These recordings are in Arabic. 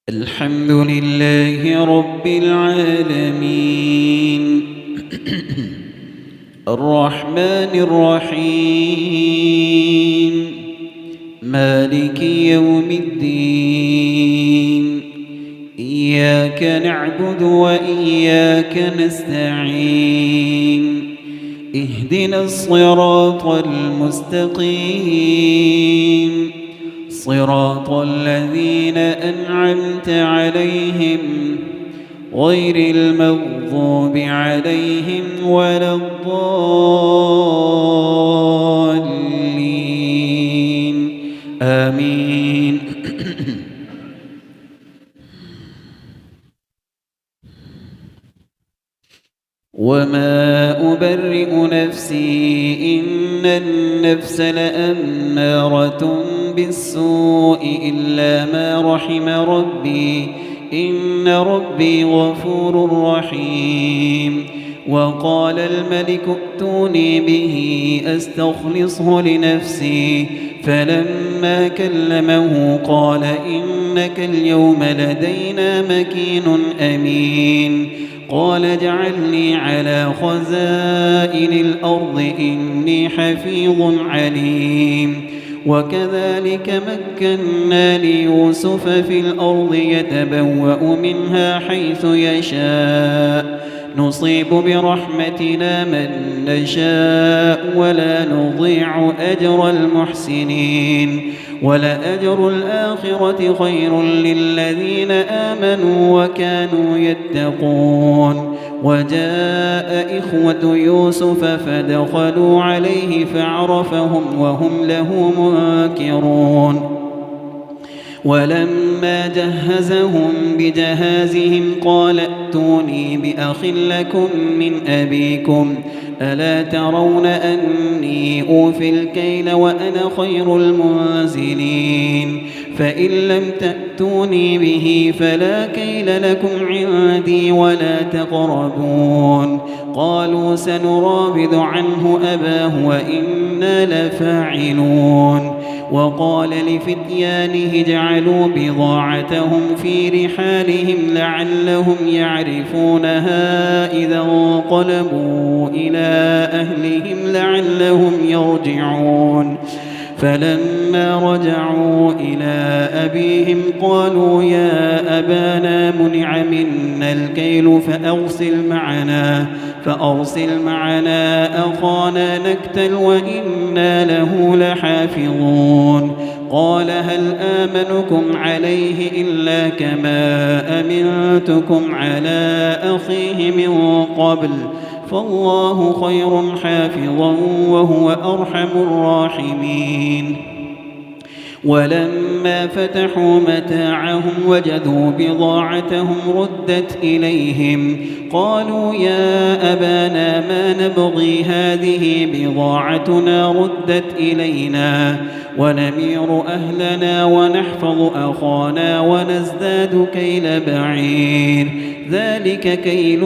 الحمد لله رب العالمين الرحمن الرحيم مالك يوم الدين إياك نعبد وإياك نستعين اهدنا الصراط المستقيم صراط الذين أنعمت عليهم غير المغضوب عليهم ولا الضالين آمين. وما أبرئ نفسي إن النفس لأمارة بالسوء إلا ما رحم ربي إن ربي غفور رحيم. وقال الملك ائتوني به أستخلصه لنفسي فلما كلمه قال إنك اليوم لدينا مكين أمين. قال اجعلني على خزائن الأرض إني حفيظ عليم. وكذلك مكنا ليوسف في الأرض يتبوأ منها حيث يشاء نصيب برحمتنا من نشاء ولا نضيع أجر المحسنين. ولأجر الآخرة خير للذين آمنوا وكانوا يتقون. وجاء إخوة يوسف فدخلوا عليه فعرفهم وهم له منكرون. ولما جهزهم بجهازهم قال ائتوني بأخ لكم من أبيكم ألا ترون أني أوفي الكيل وأنا خير المنزلين. فإن لم تأتوني به فلا كيل لكم عندي ولا تقربون. قالوا سنراود عنه أباه وإنا لفاعلون. وقال لفتيانه اجعلوا بضاعتهم في رحالهم لعلهم يعرفونها إذا انقلبوا إلى أهلهم لعلهم يرجعون. فلما رجعوا إلى أبيهم قالوا يا أبانا منع منا الكيل فأرسل معنا أخانا نكتل وإنا له لحافظون. قال هل آمنكم عليه إلا كما أمنتكم على أخيه من قبل فالله خير حافظا وهو أرحم الراحمين. ولما فتحوا متاعهم وجدوا بضاعتهم ردت إليهم قالوا يا أبانا ما نبغي هذه بضاعتنا ردت إلينا ونمير أهلنا ونحفظ أخانا ونزداد كيل بعير ذلك كيل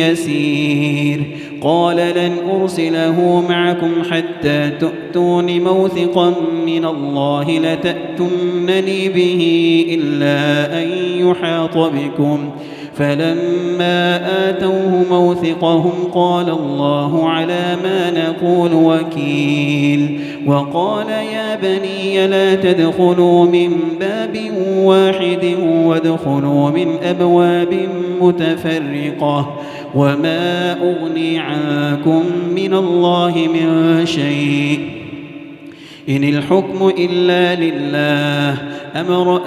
يسير. قال لن أرسله معكم حتى تؤتون موثقا من الله لتأتونني به إلا أن يحاط بكم. فلما آتوه موثقهم قال الله على ما نقول وكيل. وقال يا بني لا تدخلوا من باب واحد وادخلوا من أبواب متفرقة وما أغني عنكم من الله من شيء إن الحكم إلا لله أمر.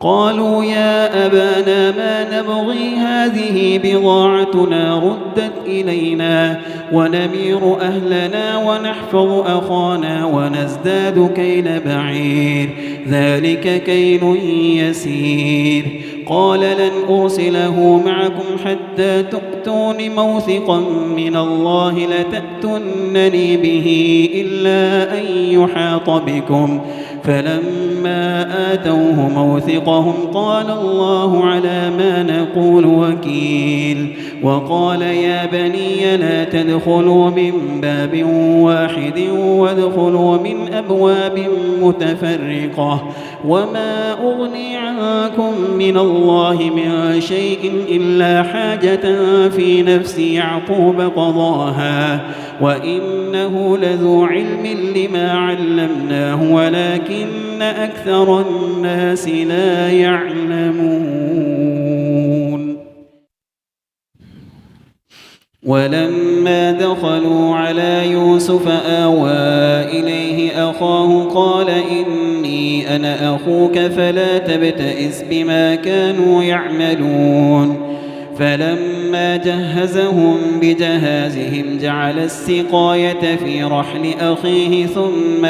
قالوا يا أبانا ما نبغي هذه بضاعتنا ردت إلينا ونمير أهلنا ونحفظ أخانا ونزداد كيل بعير ذلك كيل يسير. قال لن أرسله معكم حتى تؤتون موثقا من الله لتأتونني به إلا أن يحاط بكم. فلما آتوه موثقهم قال الله على ما نقول وكيل. وقال يا بني لا تدخلوا من باب واحد وادخلوا من أبواب متفرقة وما أغني عنكم من الله من شيء إلا حاجة في نفس يعقوب قضاها وإنه لذو علم لما علمناه ولكن أكثر الناس لا يعلمون. ولما دخلوا على يوسف آوى إليه أخاه قال إني أنا أخوك فلا تبتئس بما كانوا يعملون. فلما جهزهم بجهازهم جعل السقاية في رحل أخيه ثم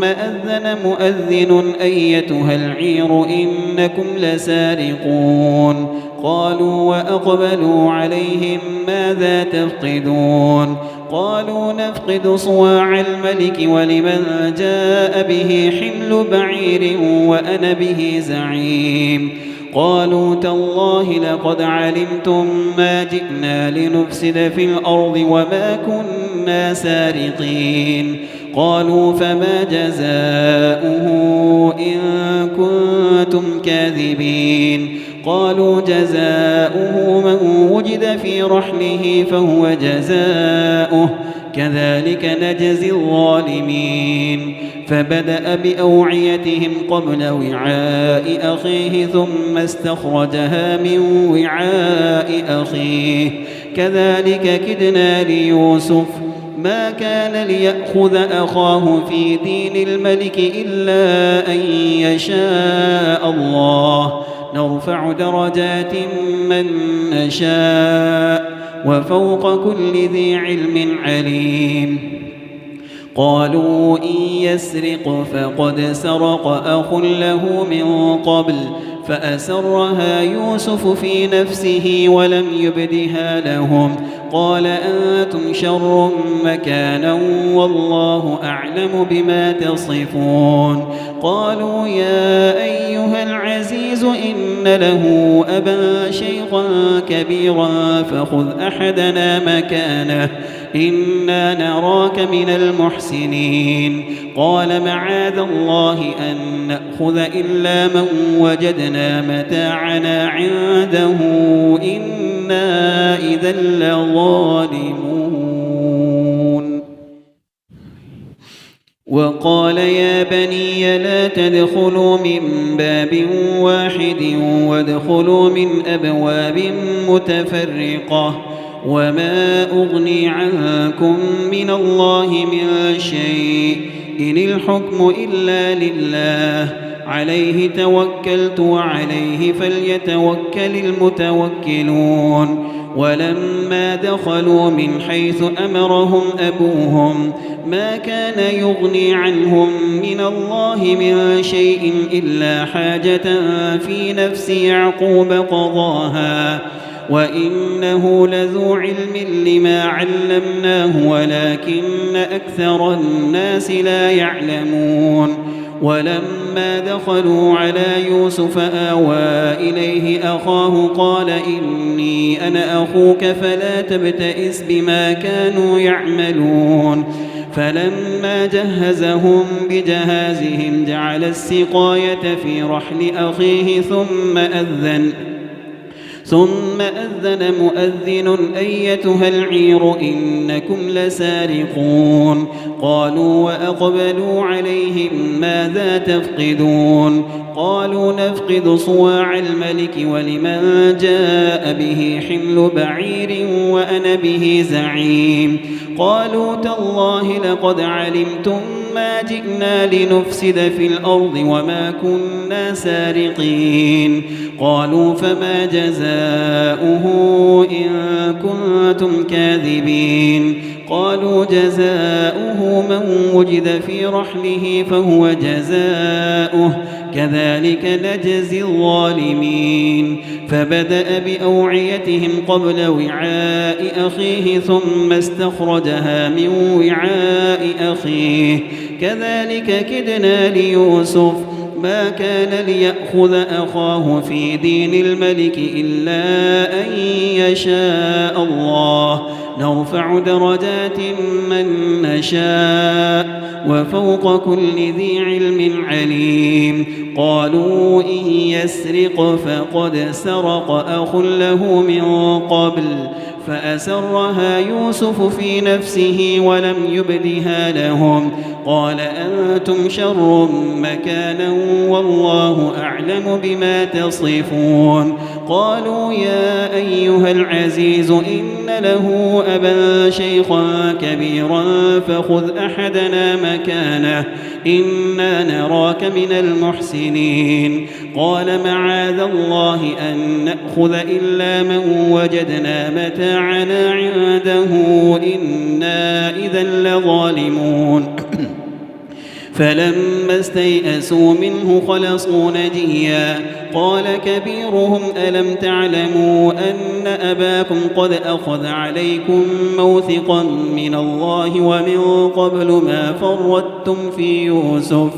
أذن مؤذن أيتها العير إنكم لسارقون. قالوا وأقبلوا عليهم ماذا تفقدون؟ قالوا نفقد صواع الملك ولمن جاء به حمل بعير وأنا به زعيم. قالوا تالله لقد علمتم ما جئنا لنفسد في الأرض وما كنا سارقين. قالوا فما جزاؤه إن كنتم كاذبين؟ قالوا جزاؤه من وجد في رحله فهو جزاؤه كذلك نجزي الظالمين. فبدأ بأوعيتهم قبل وعاء أخيه ثم استخرجها من وعاء أخيه كذلك كدنا ليوسف ما كان ليأخذ أخاه في دين الملك إلا أن يشاء الله نرفع درجات من نشاء وفوق كل ذي علم عليم. قالوا إن يسرق فقد سرق أخ له من قبل فأسرها يوسف في نفسه ولم يبدها لهم. قال أنتم شر مكانا والله أعلم بما تصفون. قالوا يا أيها العزيز إن له أبا شيخا كبيرا فخذ أحدنا مكانه إنا نراك من المحسنين. قال معاذ الله أن نأخذ إلا من وجدنا متاعنا عنده إنا إذا لظالمون. وقال يا بني لا تدخلوا من باب واحد وادخلوا من أبواب متفرقة وما أغني عنكم من الله من شيء إن الحكم إلا لله عليه توكلت وعليه فليتوكل المتوكلون. ولما دخلوا من حيث أمرهم أبوهم ما كان يغني عنهم من الله من شيء إلا حاجة في نفس يعقوب قضاها وإنه لذو علم لما علمناه ولكن أكثر الناس لا يعلمون. ولما دخلوا على يوسف آوى إليه أخاه قال إني أنا أخوك فلا تبتئس بما كانوا يعملون. فلما جهزهم بجهازهم جعل السقاية في رحل أخيه ثم أذن مؤذن أيتها العير إنكم لسارقون. قالوا وأقبلوا عليهم ماذا تفقدون؟ قالوا نفقد صواع الملك ولمن جاء به حمل بعير وأنا به زعيم. قالوا تالله لقد علمتم ما جئنا لنفسد في الأرض وما كنا سارقين. قالوا فما جزاؤه إن كنتم كاذبين؟ قالوا جزاؤه من وجد في رحله فهو جزاؤه كذلك نجزي الظالمين. فبدأ بأوعيتهم قبل وعاء أخيه ثم استخرجها من وعاء أخيه كذلك كدنا ليوسف ما كان ليأخذ أخاه في دين الملك إلا أن يشاء الله نرفع درجات من نشاء وفوق كل ذي علم عليم قالوا إن يسرق فقد سرق أخ له من قبل فأسرها يوسف في نفسه ولم يبدها لهم قال أنتم شر مكانا والله أعلم بما تصفون قالوا يا أيها العزيز إن له أبا شيخا كبيرا فخذ أحدنا مكانه إنا نراك من المحسنين قال معاذ الله أن نأخذ إلا من وجدنا متاعنا عنده إنا إذا لظالمون فلما استيئسوا منه خلصوا نجيا قال كبيرهم ألم تعلموا أن أباكم قد أخذ عليكم موثقا من الله ومن قبل ما فرطتم في يوسف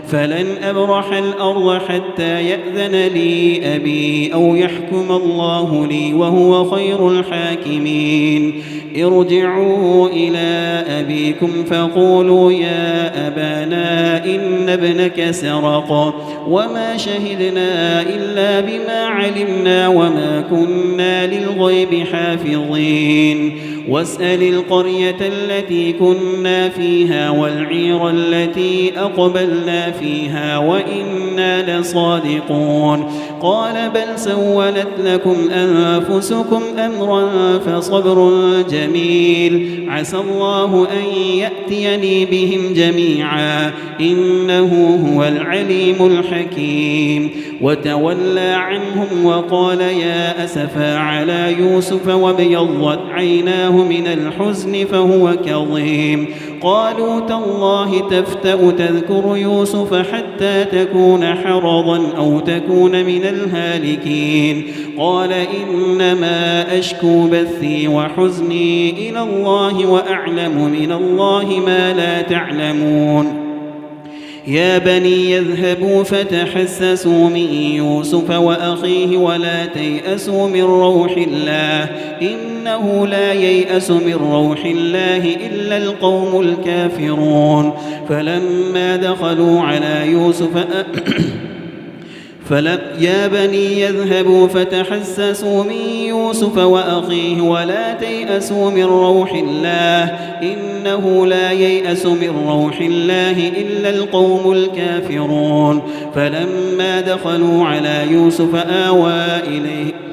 فلن أبرح الأرض حتى يأذن لي أبي أو يحكم الله لي وهو خير الحاكمين ارجعوا إلى أبيكم فقولوا يا أبانا إن ابنك سرق وما شهدنا إلا بما علمنا وما كنا للغيب حافظين واسأل القرية التي كنا فيها والعير التي أقبلنا فيها وإنا لصادقون قال بل سولت لكم أنفسكم أمرا فصبر جميل عسى الله أن يأتيني بهم جميعا إنه هو العليم الحكيم وتولى عنهم وقال يا أسفا على يوسف وابيضت عيناه من الحزن فهو كظيم قالوا تالله تفتأ تذكر يوسف حتى تكون حرضا أو تكون من الهالكين قال إنما أشكو بثي وحزني إلى الله وأعلم من الله ما لا تعلمون يا بني يذهبوا فتحسسوا من يوسف وأخيه ولا تيأسوا من روح الله إنه لا ييأس من روح الله إلا القوم الكافرون فلما دخلوا على يوسف يا بني يذهبوا فتحسسوا من يوسف وأخيه ولا تيأسوا من روح الله إنه لا ييأس من روح الله إلا القوم الكافرون فلما دخلوا على يوسف آوى إليه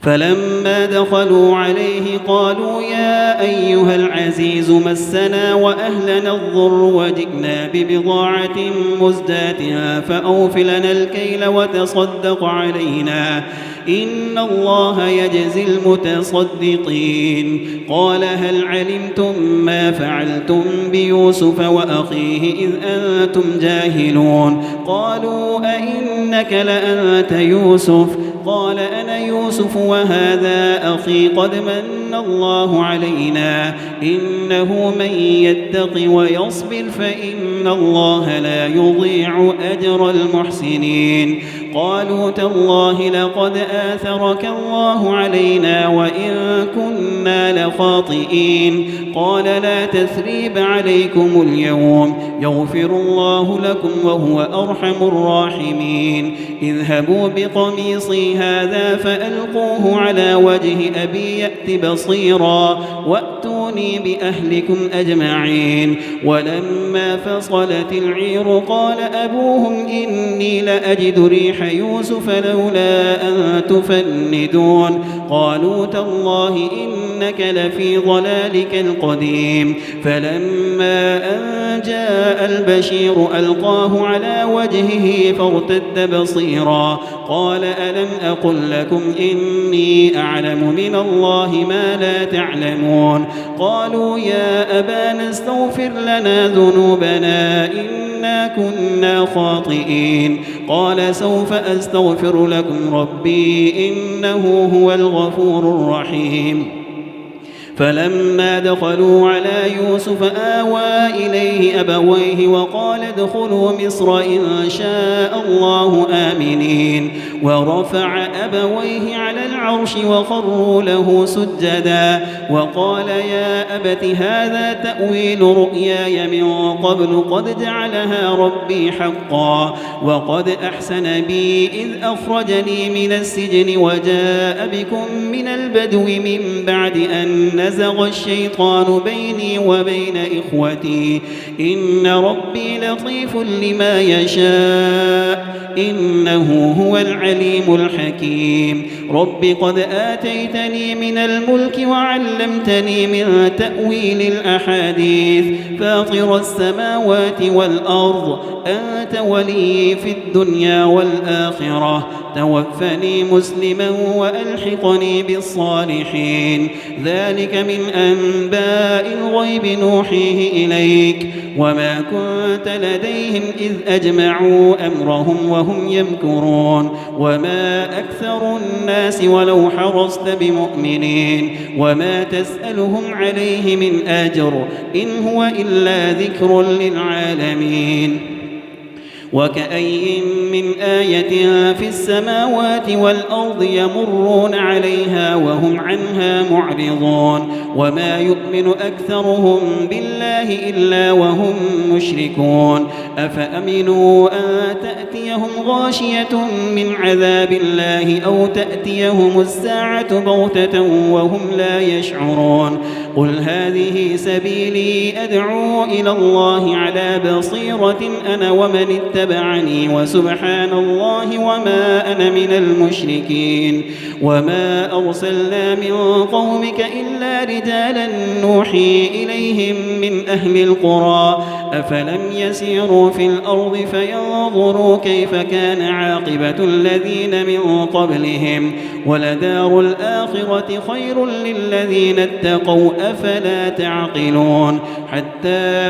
فلما دخلوا عليه قالوا يا أيها العزيز مسنا وأهلنا الضر وجئنا ببضاعة مزداة فأوف لنا الكيل وتصدق علينا إن الله يجزي المتصدقين قال هل علمتم ما فعلتم بيوسف وأخيه إذ أنتم جاهلون قالوا أئنك لأنت يوسف قال أنا يوسف وهذا أخي قد من الله علينا إنه من يتق ويصبر فإن الله لا يضيع أجر المحسنين قالوا تالله لقد آثرك الله علينا وإن كنا لخاطئين قال لا تثريب عليكم اليوم يغفر الله لكم وهو أرحم الراحمين اذهبوا بقميصي هذا فألقوه على وجه أبي يأت بصيرا وأتوني بأهلكم أجمعين ولما فصلت العير قال أبوهم إني لأجد ريح يوسف لولا أن تفندون قالوا تالله إنك لفي ضلالك القديم فلما أن جاء البشير ألقاه على وجهه فارتد بصيرا قال ألم أقل لكم إني أعلم من الله ما لا تعلمون قالوا يا أبانا استغفر لنا ذنوبنا إنا كنا خاطئين قال سوف أستغفر لكم ربي إنه هو الغفور الرحيم فلما دخلوا على يوسف آوى إليه أبويه وقال ادخلوا مصر إن شاء الله آمنين ورفع أبويه على العرش وخروا له سجدا وقال يا أبت هذا تأويل رؤياي من قبل قد جعلها ربي حقا وقد أحسن بي إذ أخرجني من السجن وجاء بكم من البدو من بعد أن نزغ الشيطان بيني وبين إخوتي إن ربي لطيف لما يشاء إنه هو العليم الحكيم رب قد آتيتني من الملك وعلمتني من تأويل الأحاديث فاطر السماوات والأرض أنت ولي في الدنيا والآخرة توفني مسلما وألحقني بالصالحين ذلك من أنباء الغيب نوحيه إليك وما كنت لديهم إذ أجمعوا أمرهم وهم يمكرون وما أكثر الناس ولو حرصت بمؤمنين وما تسألهم عليه من أجر إن هو إلا ذكر للعالمين وكأي من آية في السماوات والأرض يمرون عليها وهم عنها معرضون وما يؤمن أكثرهم بالله إلا وهم مشركون أفأمنوا أن تأتيهم غاشية من عذاب الله أو تأتيهم الساعة بغتة وهم لا يشعرون قل هذه سبيلي أدعو إلى الله على بصيرة أنا ومن اتبعني وسبحان الله وما أنا من المشركين وما أرسلنا من قومك إلا رجالا نوحي إليهم من أهل القرى أفلم يسيروا في الأرض فينظروا كيف كان عاقبة الذين من قبلهم ولدار الآخرة خير للذين اتقوا أفلا تعقلون حتى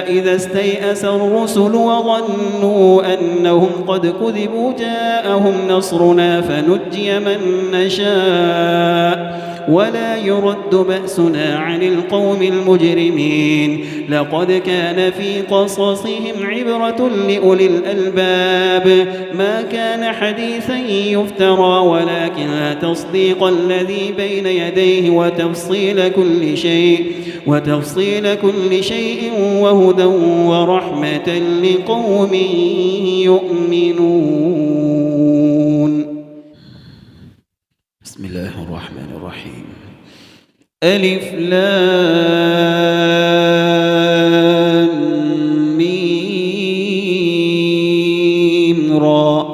إذا استيأس الرسل وظنوا أنهم قد كذبوا جاءهم نصرنا فنجي من نشاء ولا يرد بأسنا عن القوم المجرمين لقد كان في قصصهم عبرة لأولي الألباب ما كان حديثا يفترى ولكن تصديق الذي بين يديه وتفصيل كل شيء وهدى ورحمة لقوم يؤمنون بسم الله الرحمن الرحيم ألف لام ميم را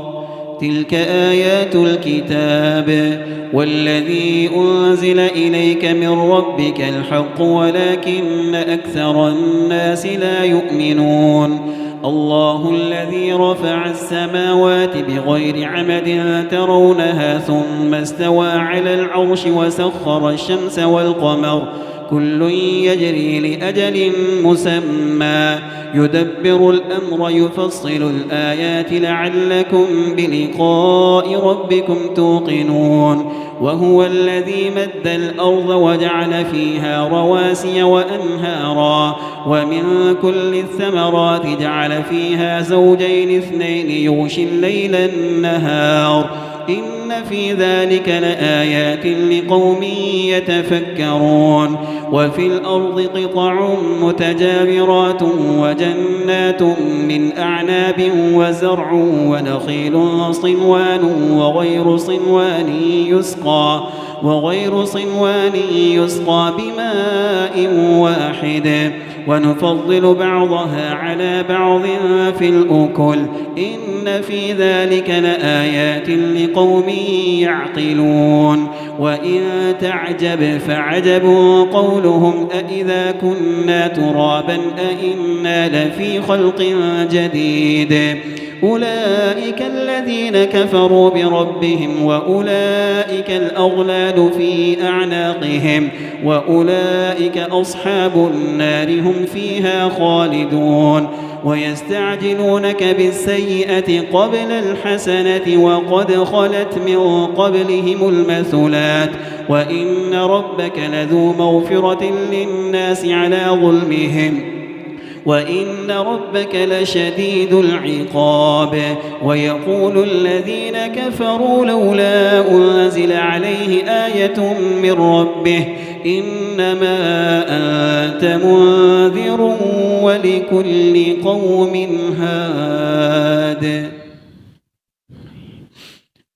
تلك آيات الكتاب والذي أنزل إليك من ربك الحق ولكن أكثر الناس لا يؤمنون الله الذي رفع السماوات بغير عمد ترونها ثم استوى على العرش وسخر الشمس والقمر كل يجري لأجل مسمى يدبر الأمر يفصل الآيات لعلكم بلقاء ربكم توقنون وهو الذي مد الأرض وجعل فيها رواسي وأنهارا ومن كل الثمرات جعل فيها زوجين اثنين يغشي الليل النهار إن في ذلك لآيات لقوم يتفكرون وفي الأرض قطع متجاورات وجنات من أعناب وزرع ونخيل صنوان وغير صنوان يسقى بماء واحد ونفضل بعضها على بعض في الأكل إن في ذلك لآيات لقوم يعقلون وإن تعجب فعجب قولهم أإذا كنا ترابا أإنا لفي خلق جديد أولئك الذين كفروا بربهم وأولئك الأغلال في أعناقهم وأولئك أصحاب النار هم فيها خالدون ويستعجلونك بالسيئة قبل الحسنة وقد خلت من قبلهم المثلات وإن ربك لذو مغفرة للناس على ظلمهم وإن ربك لشديد العقاب ويقول الذين كفروا لولا أنزل عليه آية من ربه إنما أنت منذر ولكل قوم هاد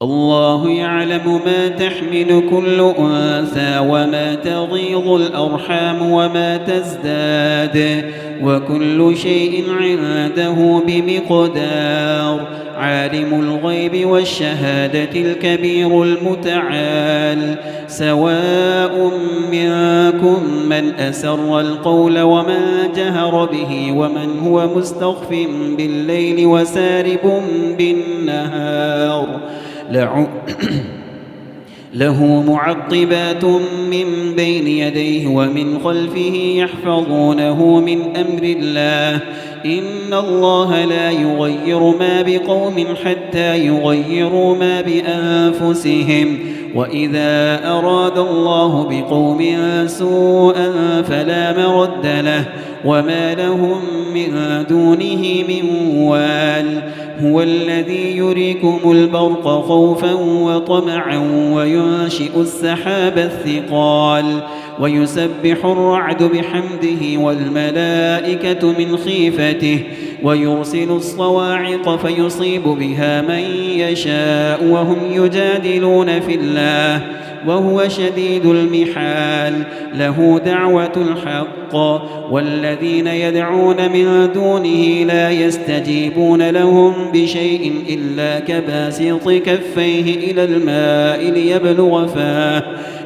الله يعلم ما تحمل كل أنثى وما تغيض الأرحام وما تزداد وكل شيء عنده بمقدار عالم الغيب والشهادة الكبير المتعال سواء منكم من أسر القول ومن جهر به ومن هو مستخف بالليل وسارب بالنهار له معقبات من بين يديه ومن خلفه يحفظونه من أمر الله إن الله لا يغير ما بقوم حتى يغيروا ما بأنفسهم وإذا أراد الله بقوم سوءا فلا مرد له وما لهم من دونه من وال هو الذي يريكم البرق خوفا وطمعا وينشئ السحاب الثقال ويسبح الرعد بحمده والملائكة من خيفته ويرسل الصواعق فيصيب بها من يشاء وهم يجادلون في الله وهو شديد المحال له دعوة الحق والذين يدعون من دونه لا يستجيبون لهم بشيء إلا كباسط كفيه إلى الماء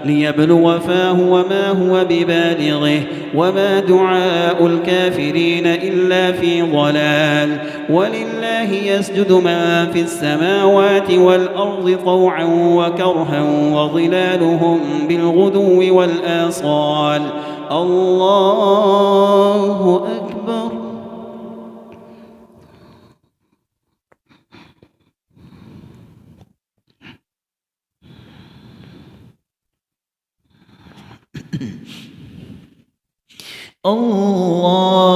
ليبلغ فاه وما هو ببالغه وما دعاء الكافرين إلا في ضلال ولله يسجد من في السماوات والأرض طوعا وكرها وظلالهم بالغدو والآصال الله أكبر الله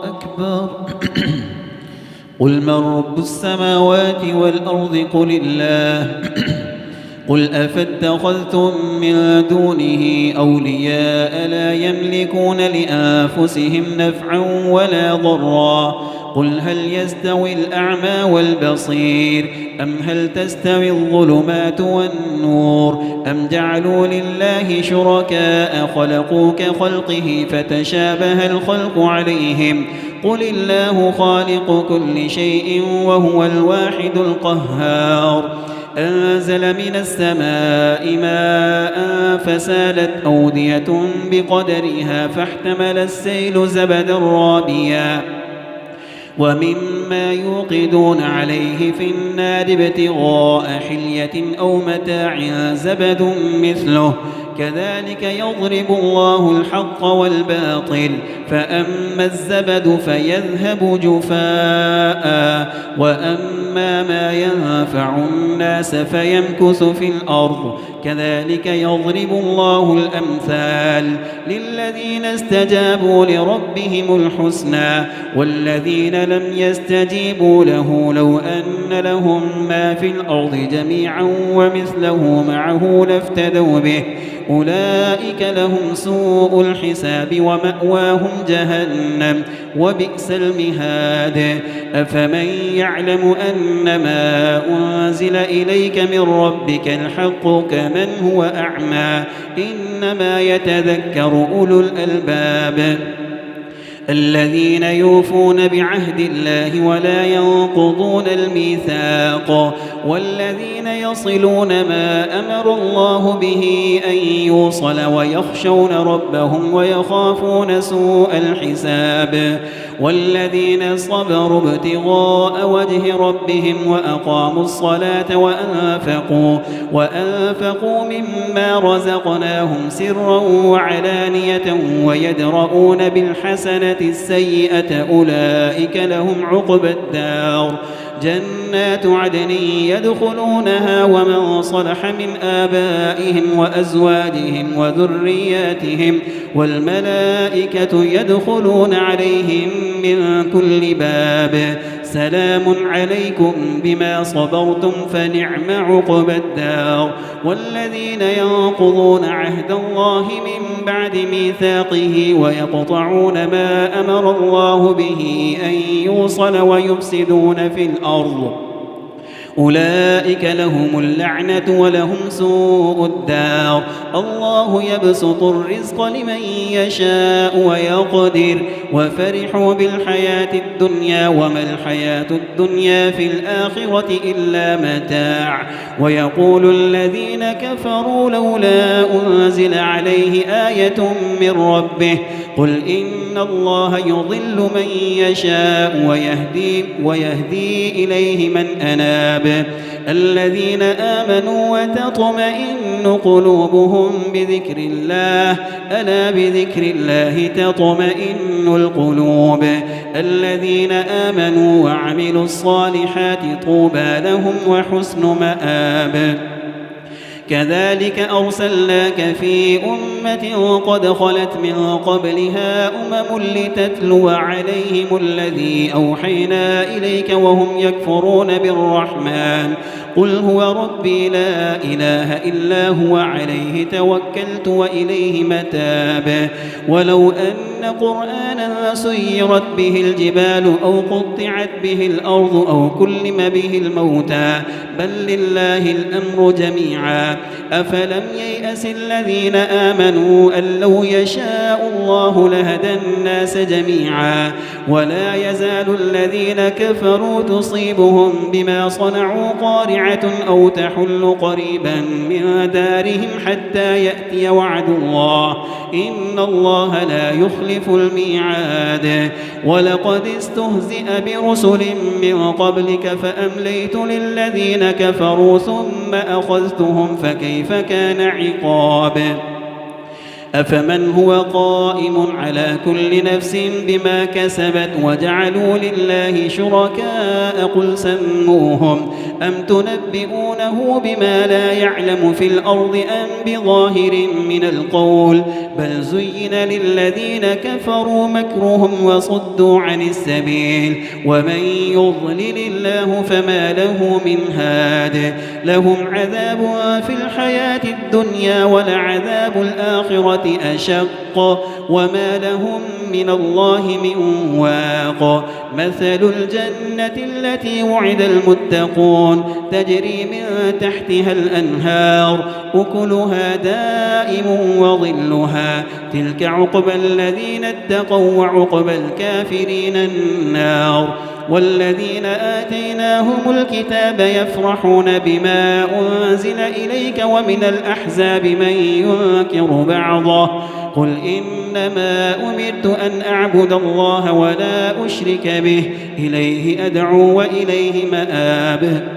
أكبر قل من رب السماوات والأرض قل الله قل أفاتخذتم من دونه أولياء لا يملكون لأنفسهم نفعا ولا ضرا قل هل يستوي الأعمى والبصير أم هل تستوي الظلمات والنور أم جعلوا لله شركاء خلقوا كخلقه فتشابه الخلق عليهم قل الله خالق كل شيء وهو الواحد القهار أنزل من السماء ماء فسالت أودية بقدرها فاحتمل السيل زبدا رابيا ومما يوقدون عليه في النار ابتغاء حلية أو متاع زبد مثله كذلك يضرب الله الحق والباطل فأما الزبد فيذهب جفاء وأما ما ينفع الناس فيمكث في الأرض كذلك يضرب الله الأمثال للذين استجابوا لربهم الحسنى والذين لم يستجيبوا له لو أن لهم ما في الأرض جميعا ومثله معه لافتدوا به أولئك لهم سوء الحساب ومأواهم جهنم وبئس المهاد أفمن يعلم أنما أنزل إليك من ربك الحق كمن هو أعمى إنما يتذكر أولو الألباب الذين يوفون بعهد الله ولا ينقضون الميثاق والذين يصلون ما أمر الله به أن يوصل ويخشون ربهم ويخافون سوء الحساب والذين صبروا ابتغاء وجه ربهم وأقاموا الصلاة وأنفقوا مما رزقناهم سرا وعلانية ويدرؤون بالحسنة السيئة أولئك لهم عقبى الدار جنات عدن يدخلونها ومن صلح من آبائهم وأزواجهم وذرياتهم والملائكة يدخلون عليهم من كل باب سلام عليكم بما صبرتم فنعم عقبى الدار والذين ينقضون عهد الله من بعد ميثاقه ويقطعون ما أمر الله به أن يوصل ويفسدون في الأرض أولئك لهم اللعنة ولهم سوء الدار الله يبسط الرزق لمن يشاء ويقدر وفرحوا بالحياة الدنيا وما الحياة الدنيا في الآخرة إلا متاع ويقول الذين كفروا لولا أنزل عليه آية من ربه قل إن الله يضل من يشاء ويهدي إليه من أناب الذين آمنوا وتطمئن قلوبهم بذكر الله ألا بذكر الله تطمئن القلوب الذين آمنوا وعملوا الصالحات طوبى لهم وحسن مآب كذلك أرسلناك في أمة قد خلت من قبلها أمم لتتلو عليهم الذي أوحينا إليك وهم يكفرون بالرحمن قل هو ربي لا إله إلا هو عليه توكلت وإليه متاب ولو أن قرآنا سيرت به الجبال أو قطعت به الأرض أو كلم به الموتى بل لله الأمر جميعا أفلم ييأس الذين آمنوا أن لو يشاء الله لهدى الناس جميعا ولا يزال الذين كفروا تصيبهم بما صنعوا قارعة أو تحل قريبا من دارهم حتى يأتي وعد الله إن الله لا يخلف الميعاد ولقد استهزئ برسل من قبلك فأمليت للذين كفروا ثم أخذتهم فكيف كان عقاب أفمن هو قائم على كل نفس بما كسبت وجعلوا لله شركاء قل سموهم أم تنبئونه بما لا يعلم في الأرض أم بظاهر من القول بل زين للذين كفروا مكرهم وصدوا عن السبيل ومن يضلل الله فما له من هاد لهم عذاب في الحياة الدنيا ولعذاب الآخرة أشق وما لهم من الله من واق مثل الجنة التي وعد المتقون تجري من تحتها الأنهار أكلها دائم وظلها تلك عقبى الذين اتقوا وعقبى الكافرين النار والذين آتيناهم الكتاب يفرحون بما أنزل إليك ومن الأحزاب من ينكر بعضه قل إنما أمرت أن أعبد الله ولا أشرك به إليه أدعو وإليه مآب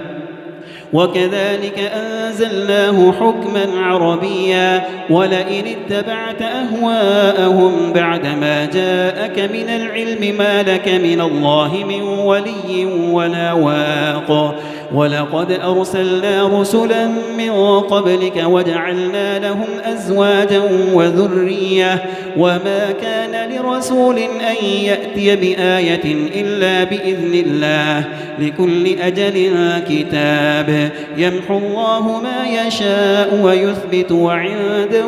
وكذلك أنزلناه حكما عربيا ولئن اتبعت أهواءهم بعدما جاءك من العلم ما لك من الله من ولي ولا واق ولقد أرسلنا رسلا من قبلك وجعلنا لهم أزواجا وذرية وما كان لرسول أن يأتي بآية إلا بإذن الله لكل أجل كتاب يمحو الله ما يشاء ويثبت وعنده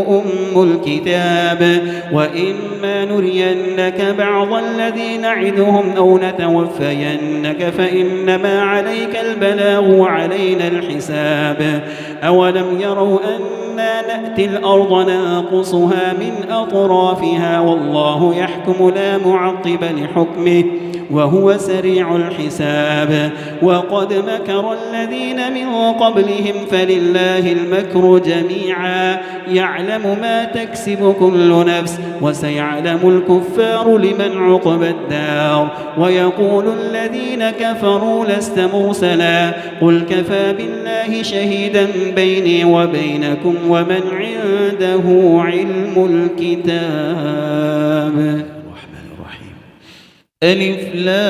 أم الكتاب وإما نرينك بعض الذي نعدهم أو نتوفينك فإنما عليك البلاغ وعلينا الحساب أولم يروا أنا نأتي الأرض ننقصها من أطرافها والله الله يحكم لا معقب لحكمه وهو سريع الحساب. وقد مكر الذين من قبلهم فلله المكر جميعا يعلم ما تكسب كل نفس وسيعلم الكفار لمن عقبى الدار. ويقول الذين كفروا لست مرسلا قل كفى بالله شهيدا بيني وبينكم ومن عنده علم الكتاب. ألف لام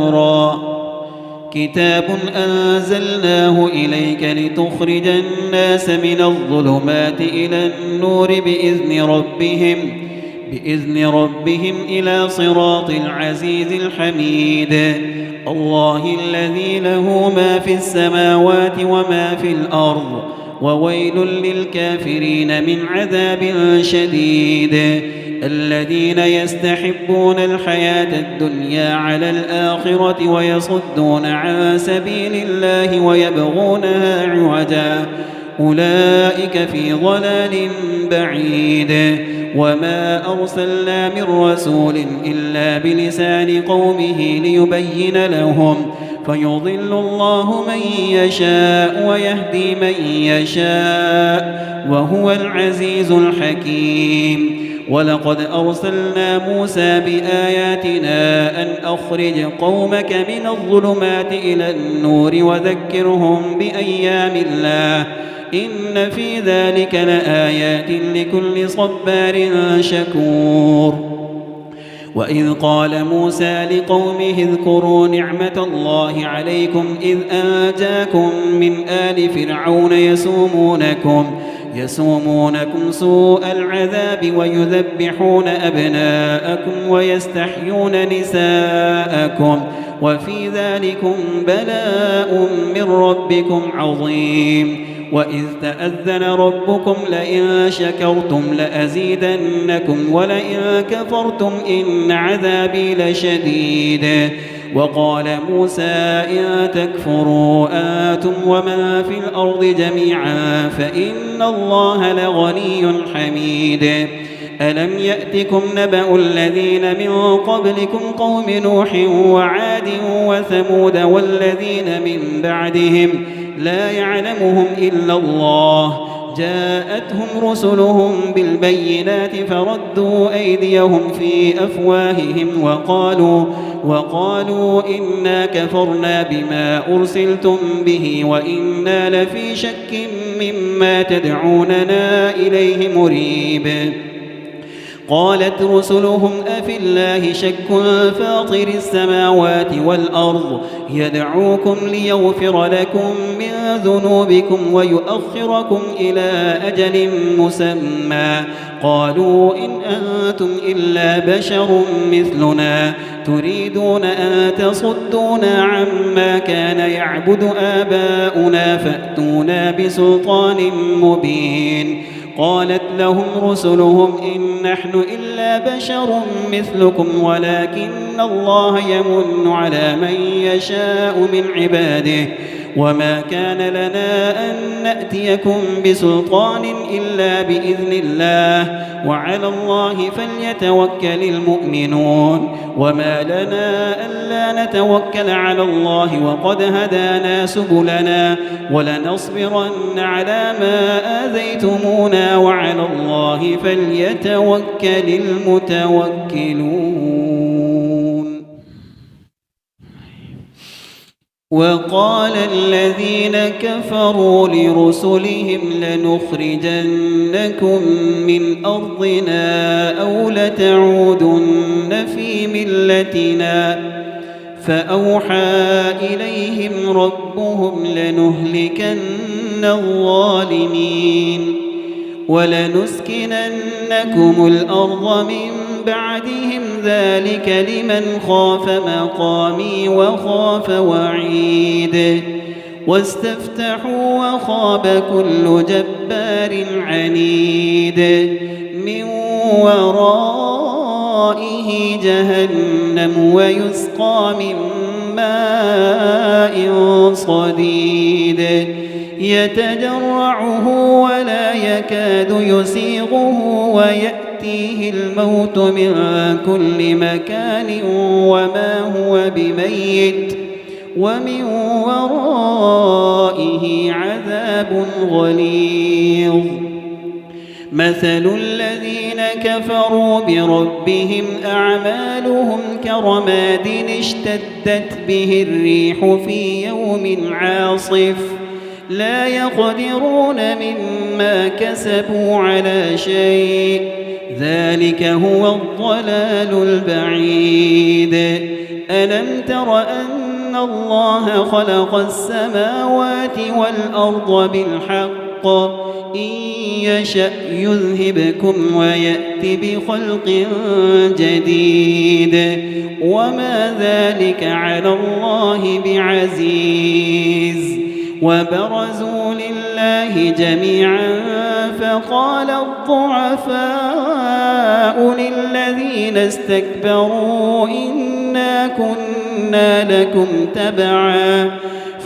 را كتاب أنزلناه إليك لتخرج الناس من الظلمات إلى النور بإذن ربهم إلى صراط العزيز الحميد. الله الذي له ما في السماوات وما في الأرض وويل للكافرين من عذاب شديد. الذين يستحبون الحياة الدنيا على الآخرة ويصدون عن سبيل الله ويبغونها عوجا أولئك في ضلال بعيد. وما أرسلنا من رسول إلا بلسان قومه ليبين لهم فيضل الله من يشاء ويهدي من يشاء وهو العزيز الحكيم. ولقد أرسلنا موسى بآياتنا أن أخرج قومك من الظلمات إلى النور وذكرهم بأيام الله إن في ذلك لآيات لكل صبار شكور. وإذ قال موسى لقومه اذكروا نعمة الله عليكم إذ أنجاكم من آل فرعون يسومونكم سوء العذاب ويذبحون أبناءكم ويستحيون نساءكم وفي ذلكم بلاء من ربكم عظيم. وإذ تأذن ربكم لئن شكرتم لأزيدنكم ولئن كفرتم إن عذابي لشديد. وقال موسى إن تكفروا أنتم ومن في الأرض جميعا فإن الله لغني حميد. ألم يأتكم نبأ الذين من قبلكم قوم نوح وعاد وثمود والذين من بعدهم لا يعلمهم إلا الله جاءتهم رسلهم بالبينات فردوا أيديهم في أفواههم وقالوا إنا كفرنا بما أرسلتم به وإنا لفي شك مما تدعوننا إليه مريب. قالت رسلهم أفي الله شك فاطر السماوات والأرض يدعوكم ليغفر لكم من ذنوبكم ويؤخركم إلى أجل مسمى قالوا إن أنتم إلا بشر مثلنا تريدون أن تصدونا عما كان يعبد آباؤنا فأتونا بسلطان مبين. قالت لهم رسلهم إن نحن إلا بشر مثلكم ولكن الله يمن على من يشاء من عباده وما كان لنا أن نأتيكم بسلطان إلا بإذن الله وعلى الله فليتوكل المؤمنون. وما لنا ألا نتوكل على الله وقد هدانا سبلنا ولنصبرن على ما آذيتمونا وعلى الله فليتوكل المتوكلون. وقال الذين كفروا لرسلهم لنخرجنكم من أرضنا أو لتعودن في ملتنا فأوحى إليهم ربهم لنهلكن الظالمين ولنسكننكم الأرض من بعدهم ذلك لمن خاف مقامي وخاف وعيد. واستفتحوا وخاب كل جبار عنيد من ورائه جهنم ويسقى من ماء صديد يتجرعه ولا يكاد يسيغه ويأتيه الموت من كل مكان وما هو بميت ومن ورائه عذاب غليظ. مثل الذين كفروا بربهم أعمالهم كرماد اشتدت به الريح في يوم عاصف لا يقدرون مما كسبوا على شيء ذلك هو الضلال البعيد. ألم تر أن الله خلق السماوات والأرض بالحق إن يشأ يذهبكم ويأتي بخلق جديد وما ذلك على الله بعزيز. وبرزوا لله جميعا فقال الضعفاء للذين استكبروا إنا كنا لكم تبعا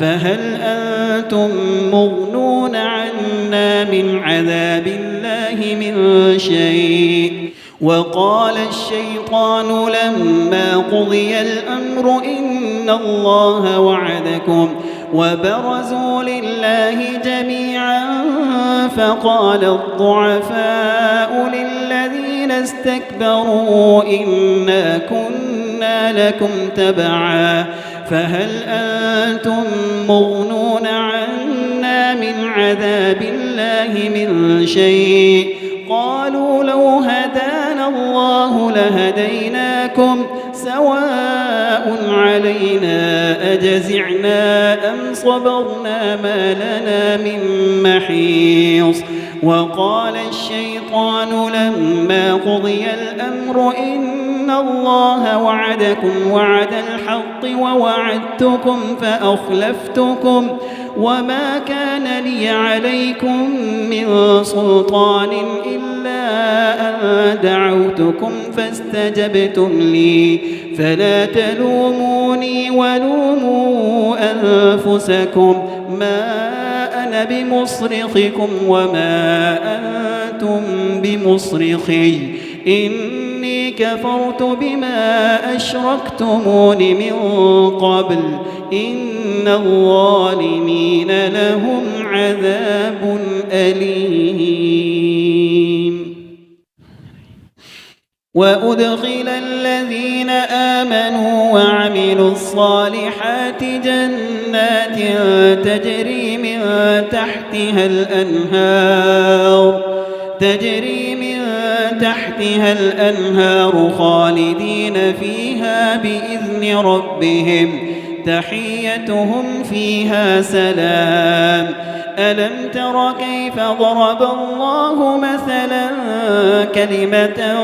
فهل أنتم مغنون عنا من عذاب الله من شيء. وقال الشيطان لما قضي الأمر إن الله وعدكم وبرزوا لله جميعا فقال الضعفاء للذين استكبروا إنا كنا لكم تبعا فهل أنتم مغنون عنا من عذاب الله من شيء. قالوا لو هدانا الله لهديناكم سواء علينا أجزعنا أم صبرنا ما لنا من محيص. وقال الشيطان لما قضي الأمر إن الله وعدكم وعد الحق ووعدتكم فأخلفتكم وما كان لي عليكم من سلطان إلا أن دعوتكم فاستجبتم لي فلا تلوموني ولوموا أنفسكم ما أنا بمصرخكم وما أنتم بمصرخي إني كفرت بما أشركتمون من قبل إن الظالمين لهم عذاب أليم. وأدخل الذين آمنوا وعملوا الصالحات جنات تجري من تحتها الأنهار خالدين فيها بإذن ربهم تحيتهم فيها سلام. ألم تر كيف ضرب الله مثلا كلمة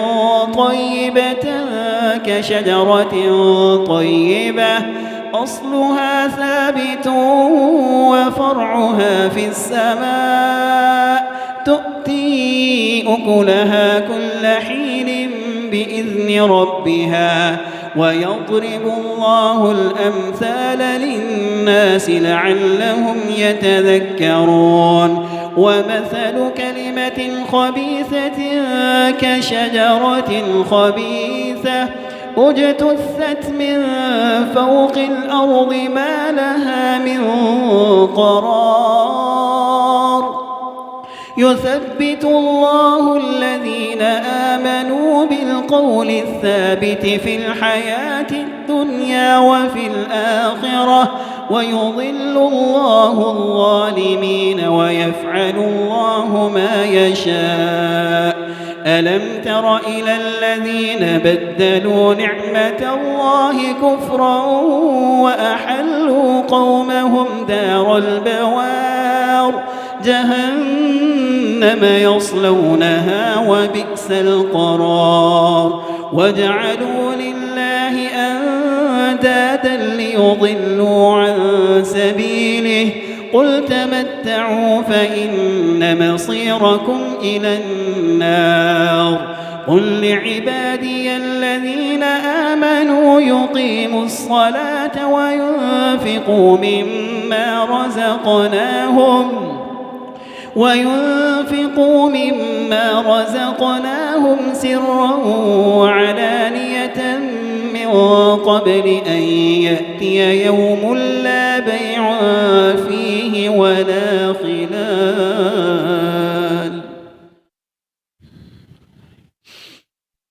طيبة كشجرة طيبة أصلها ثابت وفرعها في السماء تؤتي أكلها كل حين بإذن ربها ويضرب الله الأمثال للناس لعلهم يتذكرون. ومثل كلمة خبيثة كشجرة خبيثة اجتثت من فوق الأرض ما لها من قرار. يثبت الله الذين آمنوا بالقول الثابت في الحياة الدنيا وفي الآخرة ويضل الله الظالمين ويفعل الله ما يشاء. ألم تر إلى الذين بدلوا نعمة الله كفرا وأحلوا قومهم دار البوار جهنم يصلونها وبئس القرار. وجعلوا لله أندادا ليضلوا عن سبيله قل تمتعوا فإن مصيركم إلى النار. قل لعبادي الذين آمنوا يقيموا الصلاة وينفقوا مما رزقناهم وينفقوا مما رزقناهم سرا وعلانية من قبل أن يأتي يوم لا بيع فيه ولا خلال.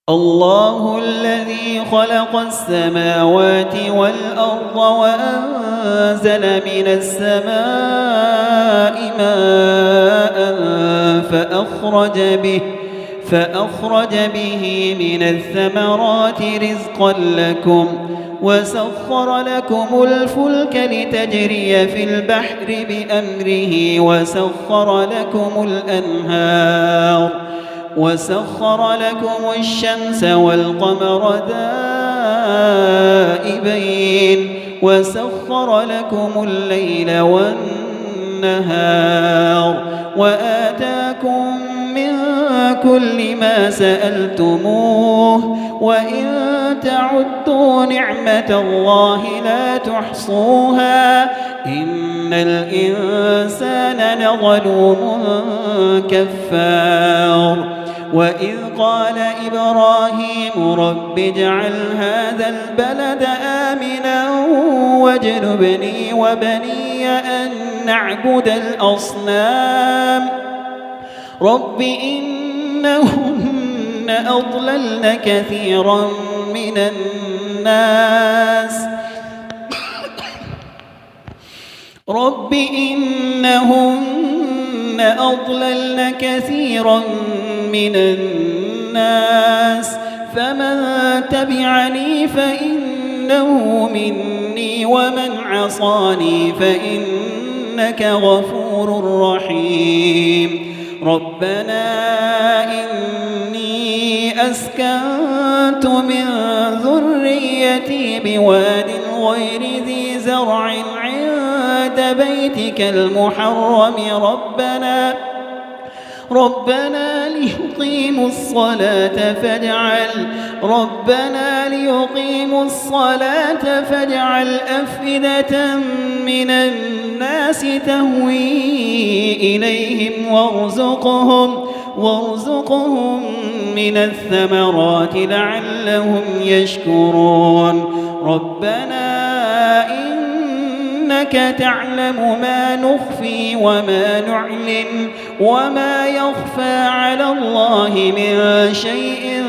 الله الذي خلق السماوات والأرض وأنزل من السماء ماء فأخرج به من الثمرات رزقا لكم وسخر لكم الفلك لتجري في البحر بأمره وسخر لكم الشمس والقمر دائبين وسخر لكم الليل والنهار وآتاكم من كل ما سألتموه وإن تعدوا نعمة الله لا تحصوها إن الإنسان لظلوم كفار. وإذ قال إبراهيم رب اجعل هذا البلد آمنا واجنبني وبني أن نعبد الأصنام رب إنهن أضللن كثيرا من الناس فمن تبعني فإنه مني ومن عصاني فإنك غفور رحيم. ربنا إني أسكنت من ذريتي بواد غير ذي زرع عند بيتك المحرم ربنا ليقيموا الصلاة فاجعل أفئدة من الناس تهوي إليهم وارزقهم من الثمرات لعلهم يشكرون. ربنا إنك تعلم ما نخفي وما نعلن وما يخفى على الله من شيء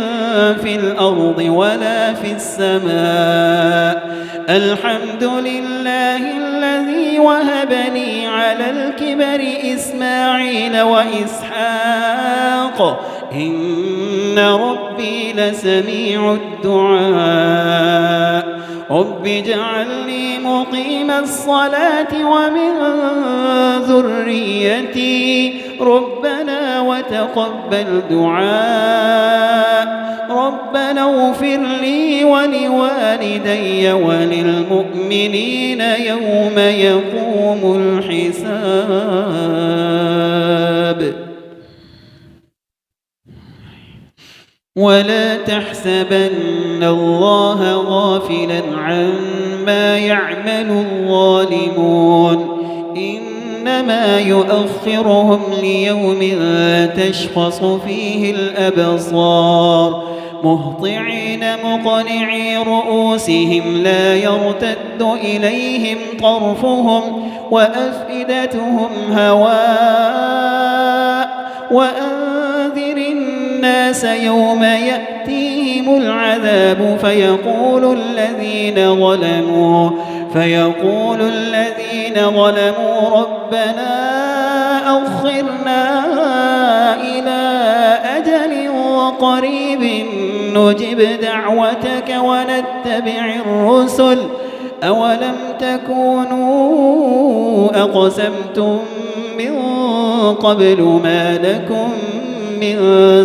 في الأرض ولا في السماء. الحمد لله الذي وهبني على الكبر إسماعيل وإسحاق إن ربي لسميع الدعاء. رب اجعلني مقيم الصلاة ومن ذريتي ربنا وتقبل دعاء. ربنا اغفر لي ولوالدي وللمؤمنين يوم يقوم الحساب. ولا تحسبن الله غافلا عما يعمل الظالمون إنما يؤخرهم ليوم تشخص فيه الأبصار مهطعين مقنعي رؤوسهم لا يرتد إليهم طرفهم وأفئدتهم هواء. وأنذر الناس يوم يأتيهم العذاب فيقول الذين ظلموا ربنا أخرنا إلى أجل قريب نجب دعوتك ونتبع الرسل أولم تكونوا أقسمتم من قبل ما لكم من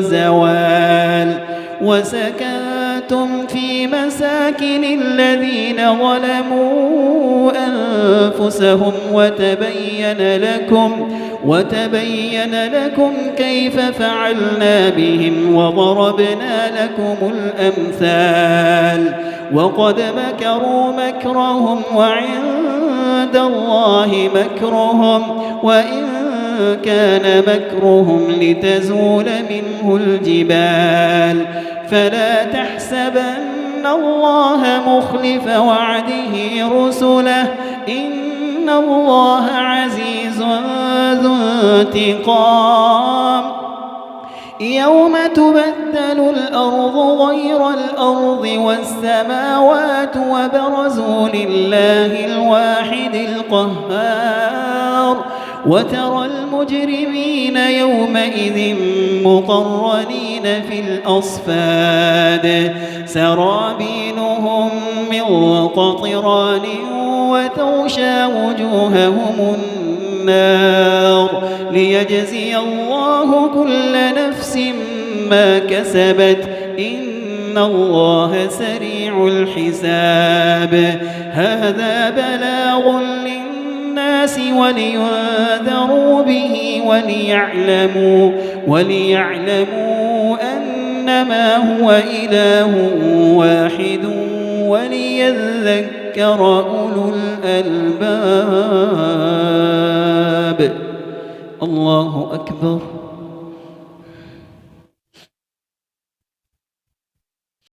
زوال. وسكنتم في مساكن الذين ظلموا أنفسهم وتبين لكم كيف فعلنا بهم وضربنا لكم الأمثال. وقد مكروا مكرهم وعند الله مكرهم وإن كان مكرهم لتزول منه الجبال فلا تحسبن الله مخلف وعده رسله إن الله عزيز ذو انتقام يوم تبدل الأرض غير الأرض والسماوات وبرزوا لله الواحد القهار وترى المجرمين يومئذ مقرنين في الأصفاد سرابيلهم من قطران وتغشى وجوههم النار ليجزي الله كل نفس ما كسبت إن الله سريع الحساب هذا بلاغ للناس ولينذروا به وليعلموا أنما هو إله واحد وليذكر أولو الألباب الله أكبر